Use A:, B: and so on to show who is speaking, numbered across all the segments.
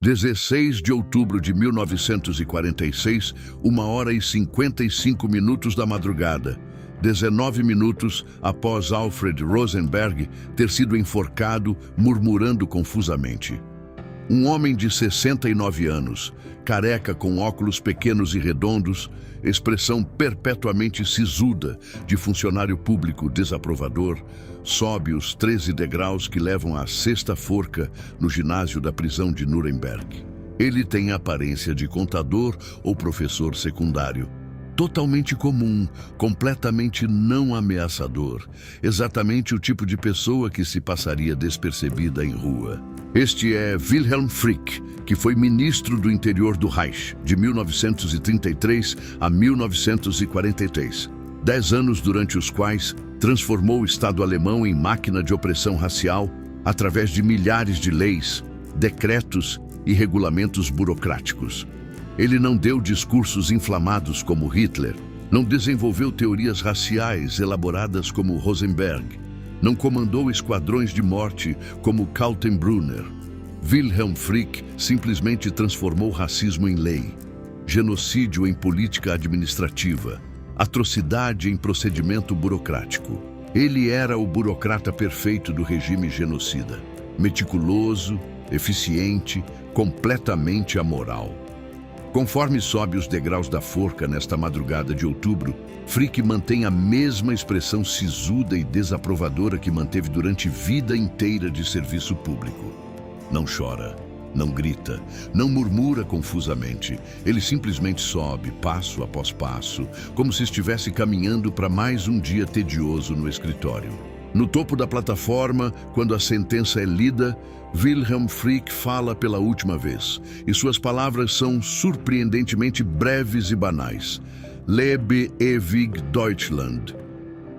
A: 16 de outubro de 1946, 1h55 da madrugada, 19 minutos após Alfred Rosenberg ter sido enforcado, murmurando confusamente. Um homem de 69 anos, careca com óculos pequenos e redondos, expressão perpetuamente sisuda de funcionário público desaprovador, sobe os 13 degraus que levam à sexta forca no ginásio da prisão de Nuremberg. Ele tem a aparência de contador ou professor secundário. Totalmente comum, completamente não ameaçador. Exatamente o tipo de pessoa que se passaria despercebida em rua. Este é Wilhelm Frick, que foi ministro do interior do Reich, de 1933 a 1943. 10 anos durante os quais transformou o Estado alemão em máquina de opressão racial através de milhares de leis, decretos e regulamentos burocráticos. Ele não deu discursos inflamados como Hitler, não desenvolveu teorias raciais elaboradas como Rosenberg, não comandou esquadrões de morte como Kaltenbrunner. Wilhelm Frick simplesmente transformou racismo em lei, genocídio em política administrativa, atrocidade em procedimento burocrático. Ele era o burocrata perfeito do regime genocida, meticuloso, eficiente, completamente amoral. Conforme sobe os degraus da forca nesta madrugada de outubro, Frick mantém a mesma expressão sisuda e desaprovadora que manteve durante vida inteira de serviço público. Não chora, não grita, não murmura confusamente. Ele simplesmente sobe, passo após passo, como se estivesse caminhando para mais um dia tedioso no escritório. No topo da plataforma, quando a sentença é lida, Wilhelm Frick fala pela última vez, e suas palavras são surpreendentemente breves e banais. Lebe ewig Deutschland.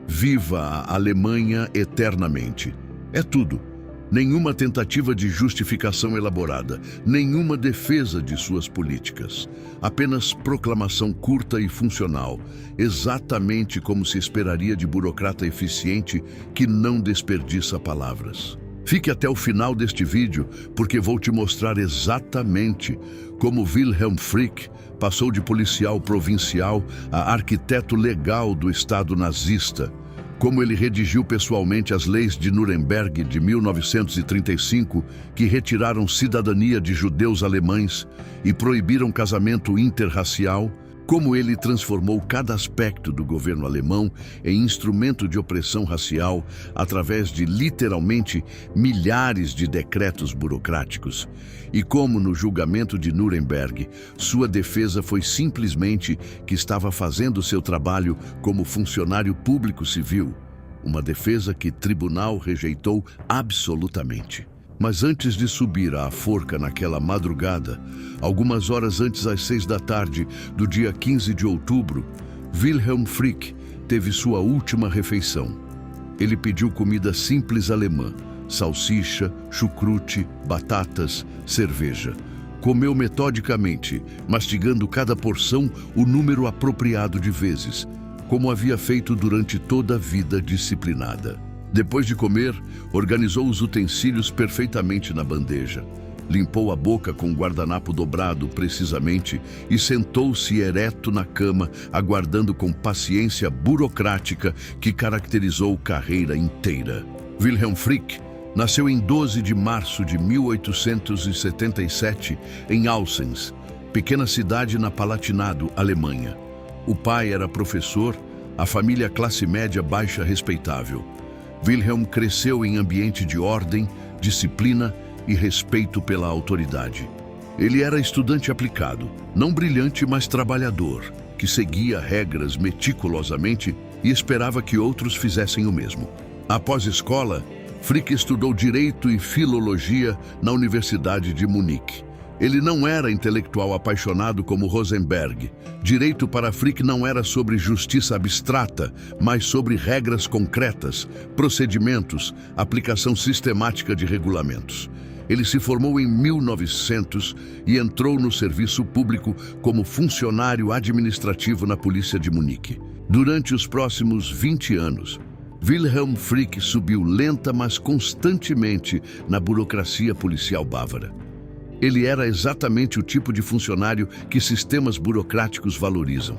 A: Viva a Alemanha eternamente. É tudo. Nenhuma tentativa de justificação elaborada, nenhuma defesa de suas políticas. Apenas proclamação curta e funcional, exatamente como se esperaria de burocrata eficiente que não desperdiça palavras. Fique até o final deste vídeo, porque vou te mostrar exatamente como Wilhelm Frick passou de policial provincial a arquiteto legal do Estado nazista, como ele redigiu pessoalmente as leis de Nuremberg de 1935, que retiraram cidadania de judeus alemães e proibiram casamento interracial, como ele transformou cada aspecto do governo alemão em instrumento de opressão racial através de, literalmente, milhares de decretos burocráticos. E como, no julgamento de Nuremberg, sua defesa foi simplesmente que estava fazendo seu trabalho como funcionário público civil, uma defesa que o tribunal rejeitou absolutamente. Mas antes de subir à forca naquela madrugada, algumas horas antes às 6 da tarde do dia 15 de outubro, Wilhelm Frick teve sua última refeição. Ele pediu comida simples alemã, salsicha, chucrute, batatas, cerveja. Comeu metodicamente, mastigando cada porção o número apropriado de vezes, como havia feito durante toda a vida disciplinada. Depois de comer, organizou os utensílios perfeitamente na bandeja, limpou a boca com o guardanapo dobrado precisamente e sentou-se ereto na cama, aguardando com paciência burocrática que caracterizou carreira inteira. Wilhelm Frick nasceu em 12 de março de 1877 em Aussens, pequena cidade na Palatinado, Alemanha. O pai era professor, a família classe média baixa respeitável. Wilhelm cresceu em ambiente de ordem, disciplina e respeito pela autoridade. Ele era estudante aplicado, não brilhante, mas trabalhador, que seguia regras meticulosamente e esperava que outros fizessem o mesmo. Após escola, Frick estudou Direito e Filologia na Universidade de Munique. Ele não era intelectual apaixonado como Rosenberg. Direito para Frick não era sobre justiça abstrata, mas sobre regras concretas, procedimentos, aplicação sistemática de regulamentos. Ele se formou em 1900 e entrou no serviço público como funcionário administrativo na polícia de Munique. Durante os próximos 20 anos, Wilhelm Frick subiu lenta, mas constantemente na burocracia policial bávara. Ele era exatamente o tipo de funcionário que sistemas burocráticos valorizam.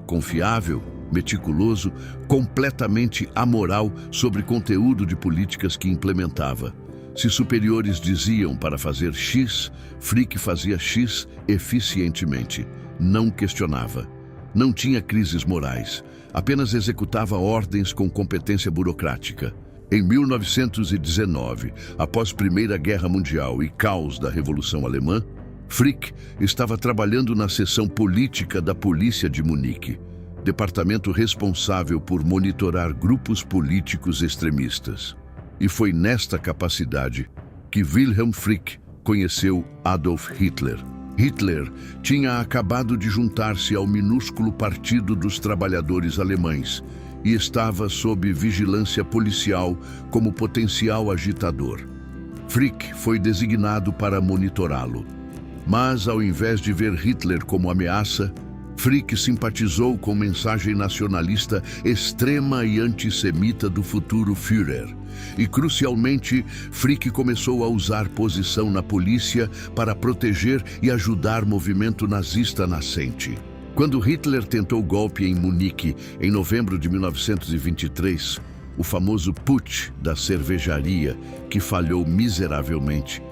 A: Confiável, meticuloso, completamente amoral sobre conteúdo de políticas que implementava. Se superiores diziam para fazer X, Frick fazia X eficientemente. Não questionava. Não tinha crises morais. Apenas executava ordens com competência burocrática. Em 1919, após a Primeira Guerra Mundial e caos da Revolução Alemã, Frick estava trabalhando na seção política da Polícia de Munique, departamento responsável por monitorar grupos políticos extremistas. E foi nesta capacidade que Wilhelm Frick conheceu Adolf Hitler. Hitler tinha acabado de juntar-se ao minúsculo Partido dos Trabalhadores Alemães e estava sob vigilância policial como potencial agitador. Frick foi designado para monitorá-lo. Mas, ao invés de ver Hitler como ameaça, Frick simpatizou com mensagem nacionalista extrema e antissemita do futuro Führer. E, crucialmente, Frick começou a usar posição na polícia para proteger e ajudar o movimento nazista nascente. Quando Hitler tentou golpe em Munique em novembro de 1923, o famoso putsch da cervejaria, que falhou miseravelmente,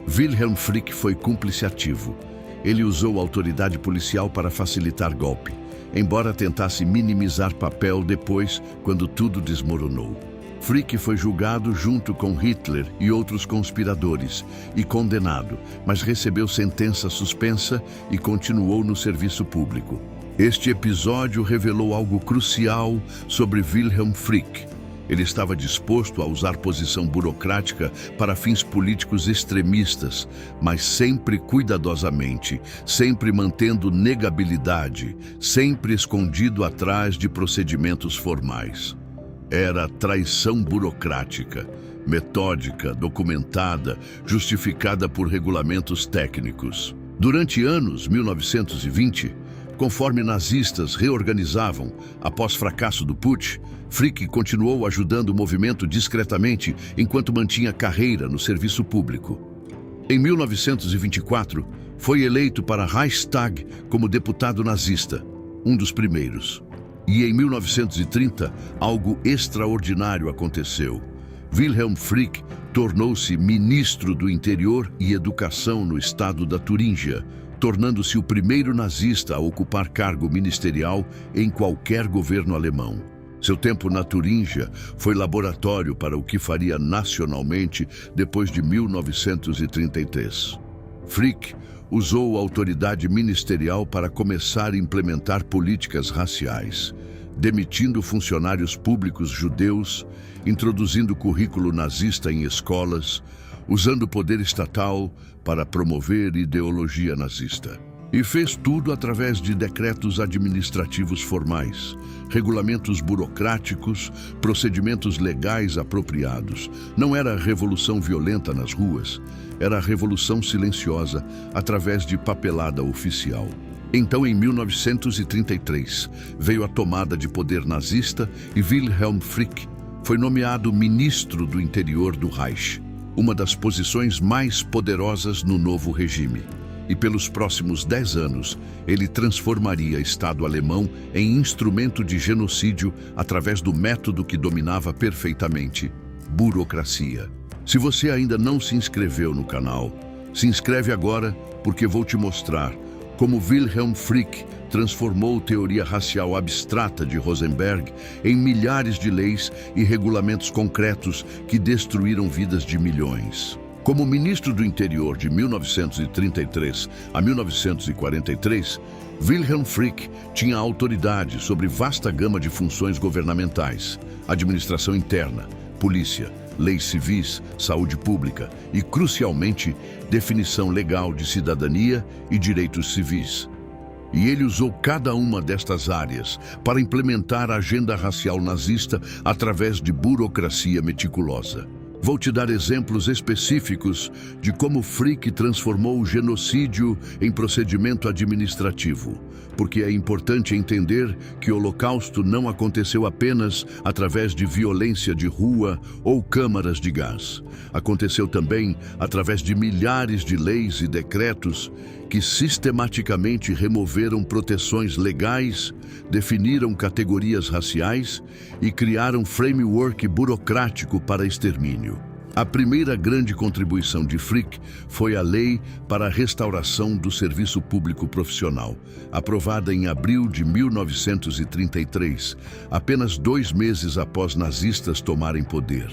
A: Wilhelm Frick foi cúmplice ativo. Ele usou a autoridade policial para facilitar golpe, embora tentasse minimizar papel depois, quando tudo desmoronou. Frick foi julgado junto com Hitler e outros conspiradores e condenado, mas recebeu sentença suspensa e continuou no serviço público. Este episódio revelou algo crucial sobre Wilhelm Frick. Ele estava disposto a usar posição burocrática para fins políticos extremistas, mas sempre cuidadosamente, sempre mantendo negabilidade, sempre escondido atrás de procedimentos formais. Era traição burocrática, metódica, documentada, justificada por regulamentos técnicos. Durante anos 1920, conforme nazistas reorganizavam após fracasso do putsch, Frick continuou ajudando o movimento discretamente enquanto mantinha carreira no serviço público. Em 1924, foi eleito para Reichstag como deputado nazista, um dos primeiros. E em 1930, algo extraordinário aconteceu. Wilhelm Frick tornou-se ministro do Interior e Educação no estado da Turíngia, tornando-se o primeiro nazista a ocupar cargo ministerial em qualquer governo alemão. Seu tempo na Turíngia foi laboratório para o que faria nacionalmente depois de 1933. Frick usou a autoridade ministerial para começar a implementar políticas raciais, demitindo funcionários públicos judeus, introduzindo currículo nazista em escolas, usando o poder estatal para promover ideologia nazista. E fez tudo através de decretos administrativos formais, regulamentos burocráticos, procedimentos legais apropriados. Não era revolução violenta nas ruas, era revolução silenciosa através de papelada oficial. Então, em 1933, veio a tomada de poder nazista e Wilhelm Frick foi nomeado ministro do Interior do Reich, uma das posições mais poderosas no novo regime. E pelos próximos 10 anos, ele transformaria o Estado alemão em instrumento de genocídio através do método que dominava perfeitamente: burocracia. Se você ainda não se inscreveu no canal, se inscreve agora, porque vou te mostrar como Wilhelm Frick transformou a teoria racial abstrata de Rosenberg em milhares de leis e regulamentos concretos que destruíram vidas de milhões. Como ministro do Interior de 1933 a 1943, Wilhelm Frick tinha autoridade sobre vasta gama de funções governamentais: administração interna, polícia, leis civis, saúde pública e, crucialmente, definição legal de cidadania e direitos civis. E ele usou cada uma destas áreas para implementar a agenda racial nazista através de burocracia meticulosa. Vou te dar exemplos específicos de como Frick transformou o genocídio em procedimento administrativo, porque é importante entender que o Holocausto não aconteceu apenas através de violência de rua ou câmaras de gás. Aconteceu também através de milhares de leis e decretos que sistematicamente removeram proteções legais, definiram categorias raciais e criaram framework burocrático para extermínio. A primeira grande contribuição de Frick foi a Lei para a Restauração do Serviço Público Profissional, aprovada em abril de 1933, apenas 2 meses após nazistas tomarem poder.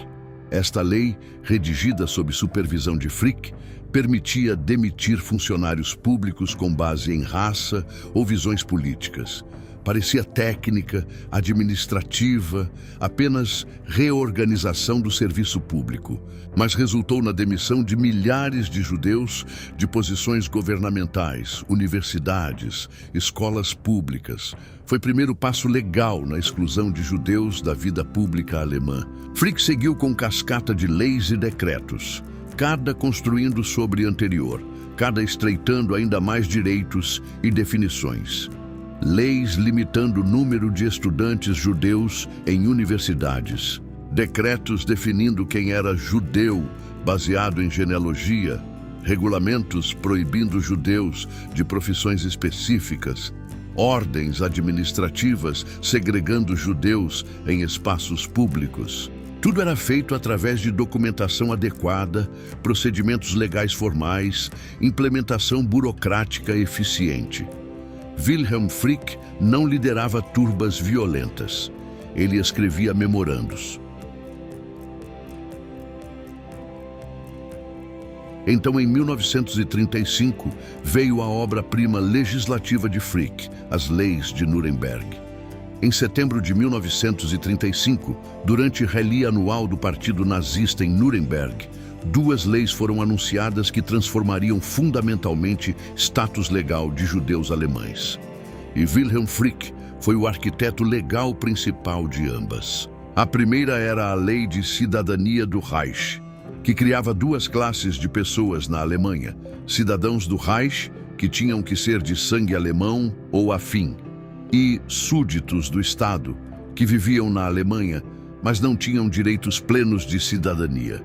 A: Esta lei, redigida sob supervisão de Frick, permitia demitir funcionários públicos com base em raça ou visões políticas. Parecia técnica, administrativa, apenas reorganização do serviço público, mas resultou na demissão de milhares de judeus de posições governamentais, universidades, escolas públicas. Foi o primeiro passo legal na exclusão de judeus da vida pública alemã. Frick seguiu com cascata de leis e decretos, cada construindo sobre o anterior, cada estreitando ainda mais direitos e definições. Leis limitando o número de estudantes judeus em universidades. Decretos definindo quem era judeu, baseado em genealogia. Regulamentos proibindo judeus de profissões específicas. Ordens administrativas segregando judeus em espaços públicos. Tudo era feito através de documentação adequada, procedimentos legais formais, implementação burocrática eficiente. Wilhelm Frick não liderava turbas violentas. Ele escrevia memorandos. Então, em 1935, veio a obra-prima legislativa de Frick, as Leis de Nuremberg. Em setembro de 1935, durante a rally anual do Partido Nazista em Nuremberg, 2 leis foram anunciadas que transformariam fundamentalmente status legal de judeus alemães. E Wilhelm Frick foi o arquiteto legal principal de ambas. A primeira era a Lei de Cidadania do Reich, que criava 2 classes de pessoas na Alemanha: cidadãos do Reich, que tinham que ser de sangue alemão ou afim, e súditos do Estado, que viviam na Alemanha, mas não tinham direitos plenos de cidadania.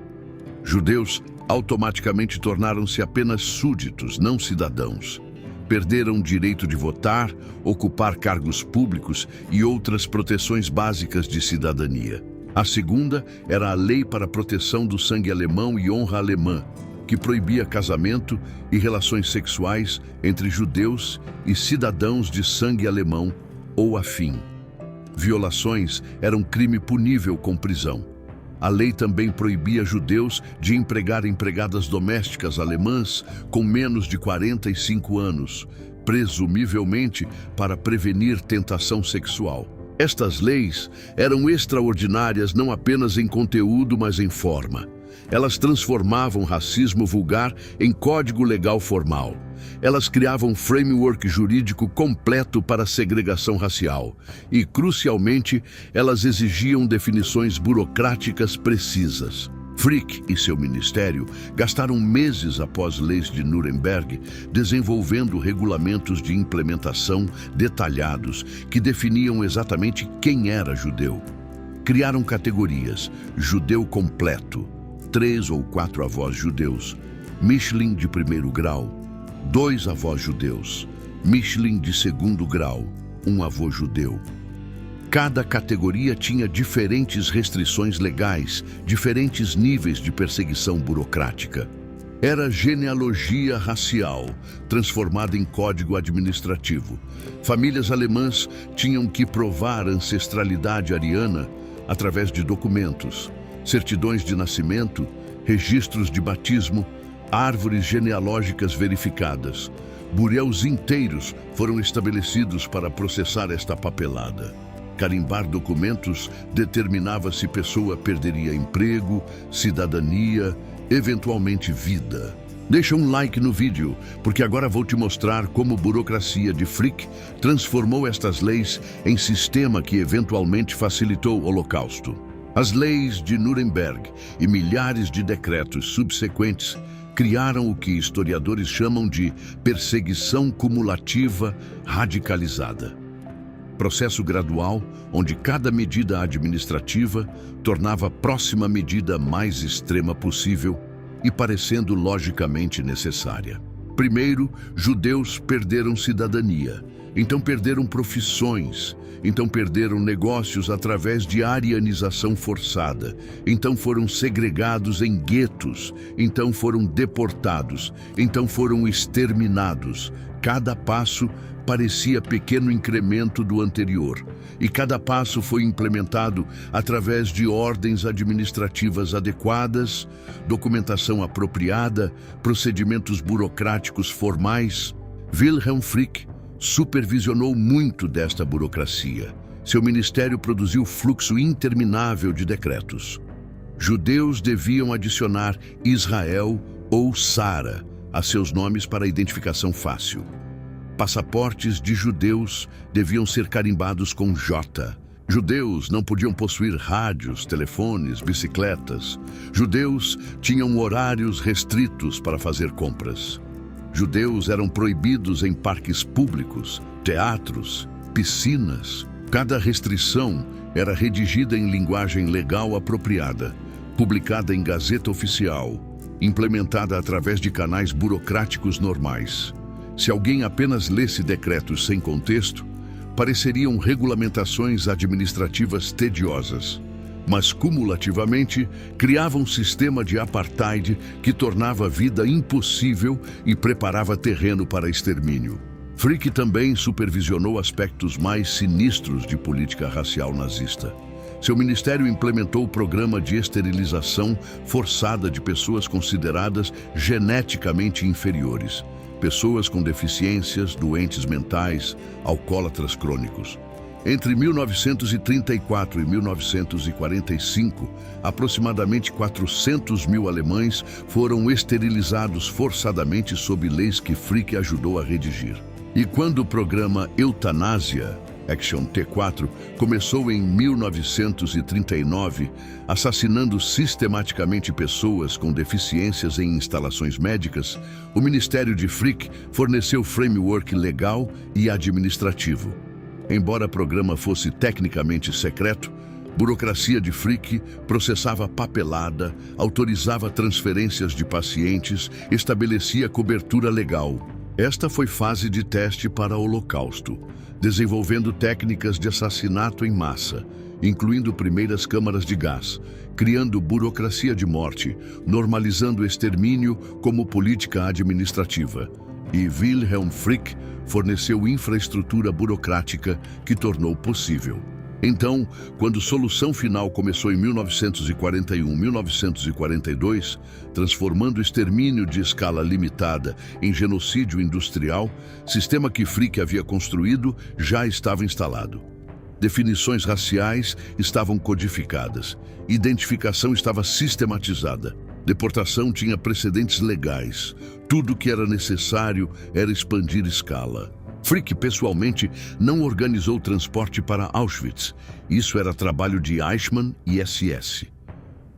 A: Judeus automaticamente tornaram-se apenas súditos, não cidadãos. Perderam o direito de votar, ocupar cargos públicos e outras proteções básicas de cidadania. A segunda era a Lei para a Proteção do Sangue Alemão e Honra Alemã, que proibia casamento e relações sexuais entre judeus e cidadãos de sangue alemão ou afim. Violações eram crime punível com prisão. A lei também proibia judeus de empregar empregadas domésticas alemãs com menos de 45 anos, presumivelmente para prevenir tentação sexual. Estas leis eram extraordinárias não apenas em conteúdo, mas em forma. Elas transformavam racismo vulgar em código legal formal. Elas criavam um framework jurídico completo para a segregação racial e, crucialmente, elas exigiam definições burocráticas precisas. Frick e seu ministério gastaram meses após leis de Nuremberg desenvolvendo regulamentos de implementação detalhados que definiam exatamente quem era judeu. Criaram categorias: judeu completo, 3 ou 4 avós judeus, Michelin de 1º grau, 2 avós judeus, Michelin de 2º grau, 1 avô judeu. Cada categoria tinha diferentes restrições legais, diferentes níveis de perseguição burocrática. Era genealogia racial, transformada em código administrativo. Famílias alemãs tinham que provar ancestralidade ariana através de documentos, certidões de nascimento, registros de batismo, árvores genealógicas verificadas. Buréus inteiros foram estabelecidos para processar esta papelada. Carimbar documentos determinava se pessoa perderia emprego, cidadania, eventualmente vida. Deixa um like no vídeo, porque agora vou te mostrar como a burocracia de Frick transformou estas leis em sistema que eventualmente facilitou o Holocausto. As leis de Nuremberg e milhares de decretos subsequentes criaram o que historiadores chamam de perseguição cumulativa radicalizada. Processo gradual onde cada medida administrativa tornava a próxima medida mais extrema possível e parecendo logicamente necessária. Primeiro, judeus perderam cidadania, então perderam profissões, então perderam negócios através de arianização forçada, então foram segregados em guetos, então foram deportados, então foram exterminados. Cada passo parecia pequeno incremento do anterior, e cada passo foi implementado através de ordens administrativas adequadas, documentação apropriada, procedimentos burocráticos formais. Wilhelm Frick supervisionou muito desta burocracia. Seu ministério produziu fluxo interminável de decretos. Judeus deviam adicionar Israel ou Sara a seus nomes para identificação fácil. Passaportes de judeus deviam ser carimbados com J. Judeus não podiam possuir rádios, telefones, bicicletas. Judeus tinham horários restritos para fazer compras. Judeus eram proibidos em parques públicos, teatros, piscinas. Cada restrição era redigida em linguagem legal apropriada, publicada em Gazeta Oficial, implementada através de canais burocráticos normais. Se alguém apenas lesse decretos sem contexto, pareceriam regulamentações administrativas tediosas, mas cumulativamente criavam um sistema de apartheid que tornava a vida impossível e preparava terreno para extermínio. Frick também supervisionou aspectos mais sinistros de política racial nazista. Seu ministério implementou o programa de esterilização forçada de pessoas consideradas geneticamente inferiores, pessoas com deficiências, doentes mentais, alcoólatras crônicos. Entre 1934 e 1945, aproximadamente 400 mil alemães foram esterilizados forçadamente sob leis que Frick ajudou a redigir. E quando o programa Eutanásia, Action T4, começou em 1939, assassinando sistematicamente pessoas com deficiências em instalações médicas, o Ministério de Frick forneceu framework legal e administrativo. Embora o programa fosse tecnicamente secreto, a burocracia de Frick processava papelada, autorizava transferências de pacientes, estabelecia cobertura legal. Esta foi fase de teste para o Holocausto, desenvolvendo técnicas de assassinato em massa, incluindo primeiras câmaras de gás, criando burocracia de morte, normalizando o extermínio como política administrativa. E Wilhelm Frick forneceu infraestrutura burocrática que tornou possível. Então, quando a solução final começou em 1941-1942, transformando o extermínio de escala limitada em genocídio industrial, sistema que Frick havia construído já estava instalado. Definições raciais estavam codificadas, identificação estava sistematizada, deportação tinha precedentes legais, tudo o que era necessário era expandir escala. Frick pessoalmente não organizou transporte para Auschwitz. Isso era trabalho de Eichmann e SS.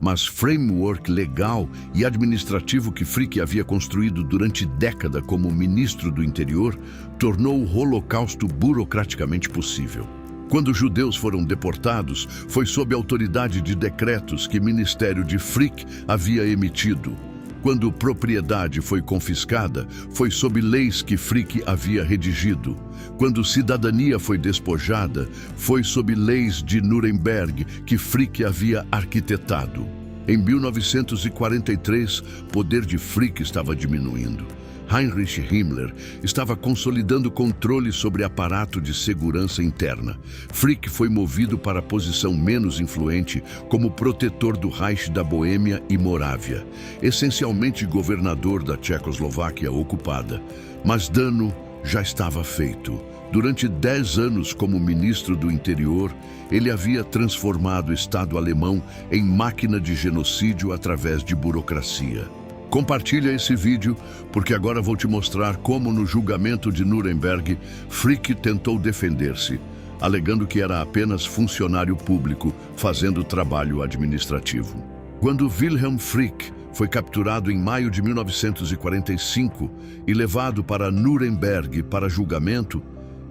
A: Mas framework legal e administrativo que Frick havia construído durante décadas como ministro do interior tornou o Holocausto burocraticamente possível. Quando os judeus foram deportados, foi sob a autoridade de decretos que o Ministério de Frick havia emitido. Quando propriedade foi confiscada, foi sob leis que Frick havia redigido. Quando cidadania foi despojada, foi sob leis de Nuremberg que Frick havia arquitetado. Em 1943, o poder de Frick estava diminuindo. Heinrich Himmler estava consolidando controle sobre aparato de segurança interna. Frick foi movido para a posição menos influente como protetor do Reich da Boêmia e Morávia, essencialmente governador da Tchecoslováquia ocupada. Mas dano já estava feito. Durante 10 anos como ministro do interior, ele havia transformado o Estado alemão em máquina de genocídio através de burocracia. Compartilha esse vídeo, porque agora vou te mostrar como no julgamento de Nuremberg, Frick tentou defender-se, alegando que era apenas funcionário público, fazendo trabalho administrativo. Quando Wilhelm Frick foi capturado em maio de 1945 e levado para Nuremberg para julgamento,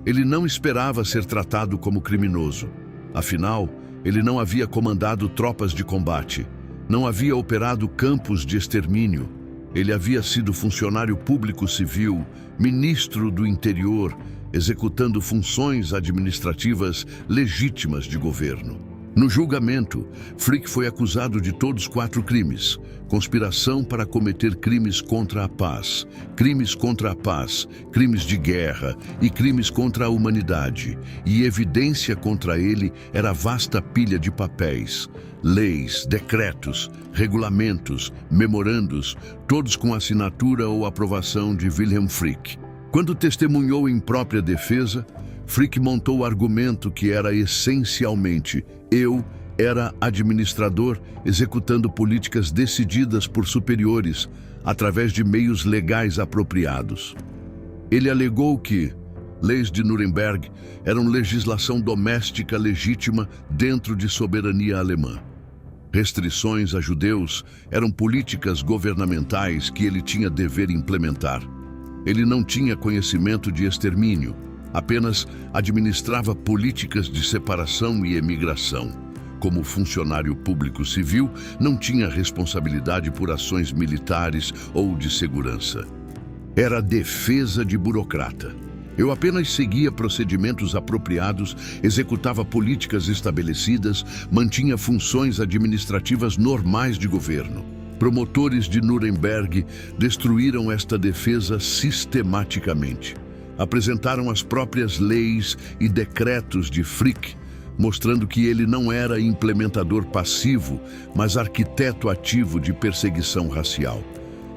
A: ele não esperava ser tratado como criminoso. Afinal, ele não havia comandado tropas de combate, não havia operado campos de extermínio. Ele havia sido funcionário público civil, ministro do interior, executando funções administrativas legítimas de governo. No julgamento, Frick foi acusado de todos 4 crimes: conspiração para cometer crimes contra a paz, crimes de guerra e crimes contra a humanidade. E evidência contra ele era vasta pilha de papéis, leis, decretos, regulamentos, memorandos, todos com assinatura ou aprovação de Wilhelm Frick. Quando testemunhou em própria defesa, Frick montou o argumento que era essencialmente: eu era administrador executando políticas decididas por superiores através de meios legais apropriados. Ele alegou que leis de Nuremberg eram legislação doméstica legítima dentro de soberania alemã. Restrições a judeus eram políticas governamentais que ele tinha dever implementar. Ele não tinha conhecimento de extermínio, apenas administrava políticas de separação e emigração. Como funcionário público civil, não tinha responsabilidade por ações militares ou de segurança. Era defesa de burocrata. Eu apenas seguia procedimentos apropriados, executava políticas estabelecidas, mantinha funções administrativas normais de governo. Promotores de Nuremberg destruíram esta defesa sistematicamente. Apresentaram as próprias leis e decretos de Frick, mostrando que ele não era implementador passivo, mas arquiteto ativo de perseguição racial.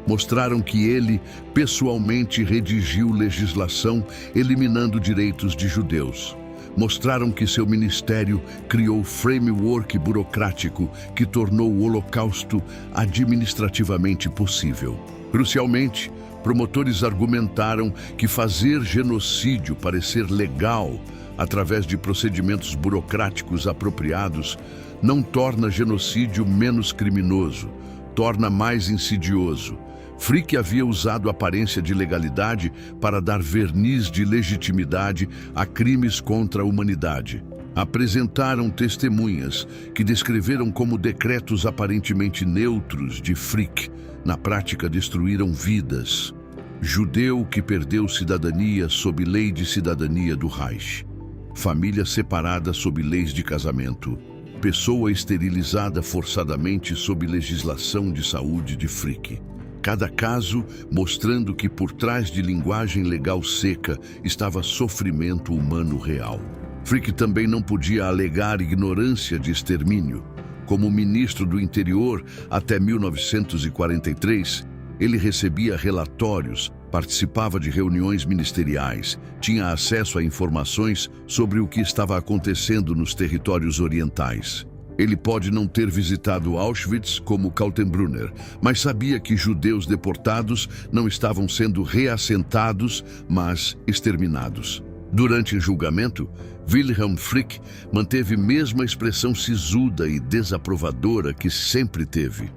A: Mostraram que ele, pessoalmente, redigiu legislação eliminando direitos de judeus. Mostraram que seu ministério criou framework burocrático que tornou o Holocausto administrativamente possível. Crucialmente, promotores argumentaram que fazer genocídio parecer legal através de procedimentos burocráticos apropriados não torna genocídio menos criminoso, torna mais insidioso. Frick havia usado a aparência de legalidade para dar verniz de legitimidade a crimes contra a humanidade. Apresentaram testemunhas que descreveram como decretos aparentemente neutros de Frick, na prática destruíram vidas. Judeu que perdeu cidadania sob lei de cidadania do Reich. Família separada sob leis de casamento. Pessoa esterilizada forçadamente sob legislação de saúde de Frick. Cada caso mostrando que por trás de linguagem legal seca estava sofrimento humano real. Frick também não podia alegar ignorância de extermínio. Como ministro do interior até 1943, ele recebia relatórios, participava de reuniões ministeriais, tinha acesso a informações sobre o que estava acontecendo nos territórios orientais. Ele pode não ter visitado Auschwitz como Kaltenbrunner, mas sabia que judeus deportados não estavam sendo reassentados, mas exterminados. Durante o julgamento, Wilhelm Frick manteve mesmo a expressão sisuda e desaprovadora que sempre teve.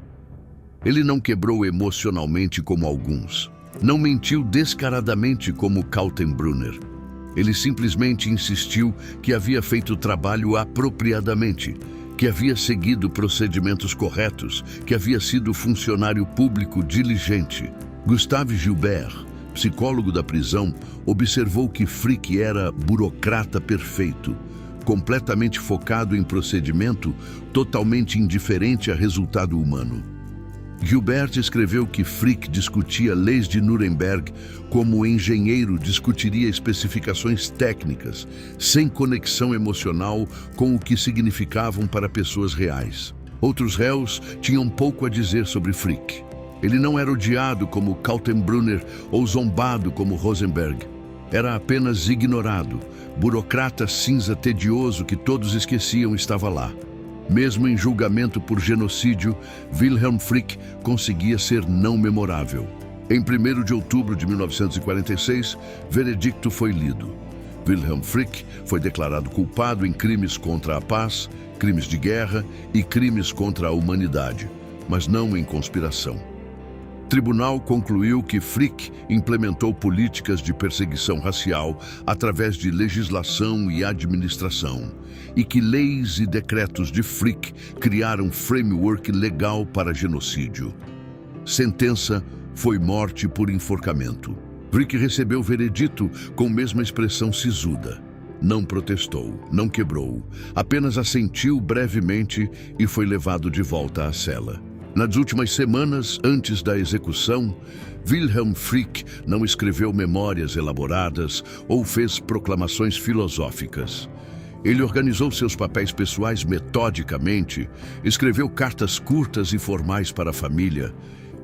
A: Ele não quebrou emocionalmente como alguns. Não mentiu descaradamente como Kaltenbrunner. Ele simplesmente insistiu que havia feito o trabalho apropriadamente, que havia seguido procedimentos corretos, que havia sido funcionário público diligente. Gustave Gilbert, psicólogo da prisão, observou que Frick era burocrata perfeito, completamente focado em procedimento, totalmente indiferente a resultado humano. Gilbert escreveu que Frick discutia leis de Nuremberg como o engenheiro discutiria especificações técnicas, sem conexão emocional com o que significavam para pessoas reais. Outros réus tinham pouco a dizer sobre Frick. Ele não era odiado como Kaltenbrunner ou zombado como Rosenberg. Era apenas ignorado, burocrata cinza tedioso que todos esqueciam estava lá. Mesmo em julgamento por genocídio, Wilhelm Frick conseguia ser não memorável. Em 1º de outubro de 1946, veredicto foi lido. Wilhelm Frick foi declarado culpado em crimes contra a paz, crimes de guerra e crimes contra a humanidade, mas não em conspiração. O tribunal concluiu que Frick implementou políticas de perseguição racial através de legislação e administração, e que leis e decretos de Frick criaram framework legal para genocídio. Sentença foi morte por enforcamento. Frick recebeu o veredito com a mesma expressão sisuda. Não protestou, não quebrou, apenas assentiu brevemente e foi levado de volta à cela. Nas últimas semanas, antes da execução, Wilhelm Frick não escreveu memórias elaboradas ou fez proclamações filosóficas. Ele organizou seus papéis pessoais metodicamente, escreveu cartas curtas e formais para a família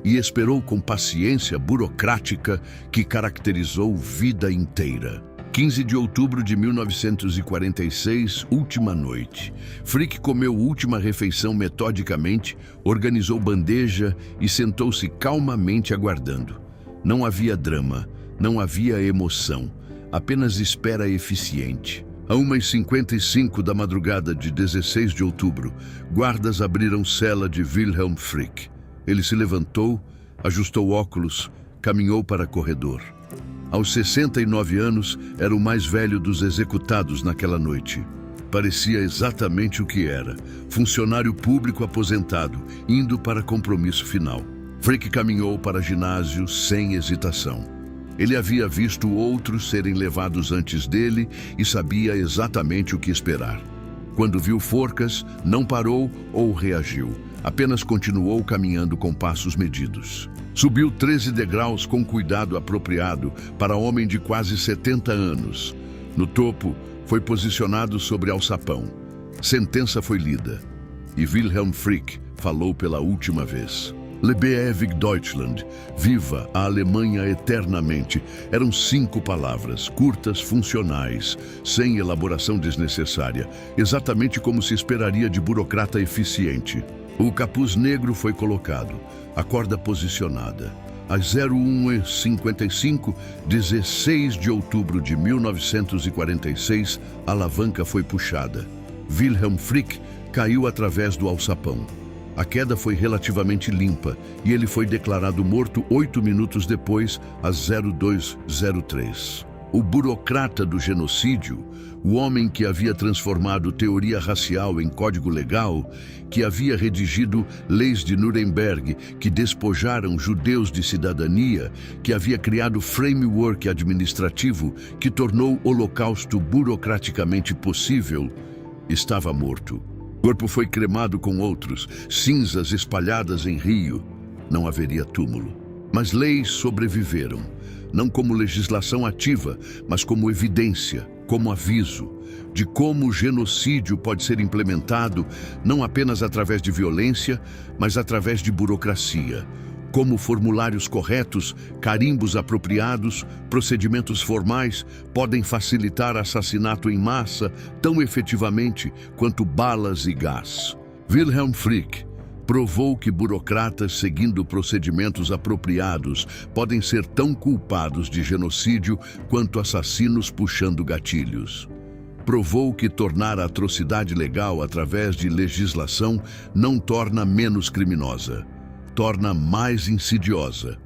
A: e esperou com paciência burocrática que caracterizou vida inteira. 15 de outubro de 1946, última noite. Frick comeu última refeição metodicamente, organizou bandeja e sentou-se calmamente aguardando. Não havia drama, não havia emoção, apenas espera eficiente. A 1h55 da madrugada de 16 de outubro, guardas abriram cela de Wilhelm Frick. Ele se levantou, ajustou óculos, caminhou para o corredor. Aos 69 anos, era o mais velho dos executados naquela noite. Parecia exatamente o que era, funcionário público aposentado, indo para compromisso final. Frick caminhou para ginásio sem hesitação. Ele havia visto outros serem levados antes dele e sabia exatamente o que esperar. Quando viu forcas, não parou ou reagiu. Apenas continuou caminhando com passos medidos. Subiu 13 degraus com cuidado apropriado para homem de quase 70 anos. No topo, foi posicionado sobre alçapão. Sentença foi lida. E Wilhelm Frick falou pela última vez. Lebe ewig Deutschland, viva a Alemanha eternamente. Eram 5 palavras, curtas, funcionais, sem elaboração desnecessária, exatamente como se esperaria de burocrata eficiente. O capuz negro foi colocado, a corda posicionada. Às 01h55, 16 de outubro de 1946, a alavanca foi puxada. Wilhelm Frick caiu através do alçapão. A queda foi relativamente limpa e ele foi declarado morto 8 minutos depois, às 02:03. O burocrata do genocídio, o homem que havia transformado teoria racial em código legal, que havia redigido leis de Nuremberg que despojaram judeus de cidadania, que havia criado framework administrativo que tornou o Holocausto burocraticamente possível, estava morto. O corpo foi cremado com outros, cinzas espalhadas em rio. Não haveria túmulo. Mas leis sobreviveram, não como legislação ativa, mas como evidência, como aviso, de como o genocídio pode ser implementado não apenas através de violência, mas através de burocracia, como formulários corretos, carimbos apropriados, procedimentos formais podem facilitar assassinato em massa tão efetivamente quanto balas e gás. Wilhelm Frick provou que burocratas seguindo procedimentos apropriados podem ser tão culpados de genocídio quanto assassinos puxando gatilhos. Provou que tornar a atrocidade legal através de legislação não torna menos criminosa, torna mais insidiosa.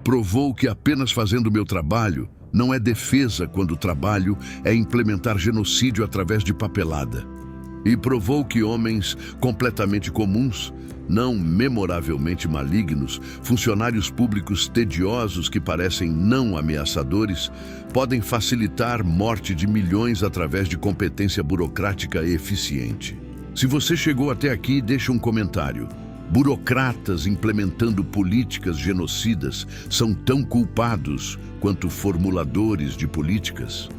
A: Provou que apenas fazendo meu trabalho não é defesa quando o trabalho é implementar genocídio através de papelada. E provou que homens completamente comuns, não memoravelmente malignos, funcionários públicos tediosos que parecem não ameaçadores, podem facilitar morte de milhões através de competência burocrática eficiente. Se você chegou até aqui, deixa um comentário. Burocratas implementando políticas genocidas são tão culpados quanto formuladores de políticas?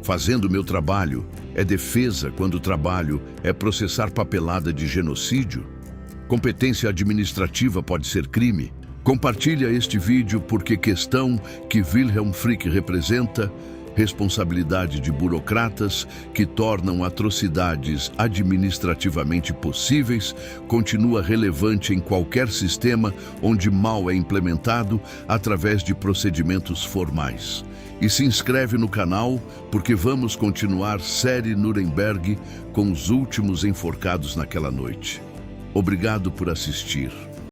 A: Fazendo meu trabalho é defesa quando o trabalho é processar papelada de genocídio? Competência administrativa pode ser crime? Compartilha este vídeo porque questão que Wilhelm Frick representa, responsabilidade de burocratas que tornam atrocidades administrativamente possíveis, continua relevante em qualquer sistema onde mal é implementado através de procedimentos formais. E se inscreve no canal, porque vamos continuar série Nuremberg com os últimos enforcados naquela noite. Obrigado por assistir.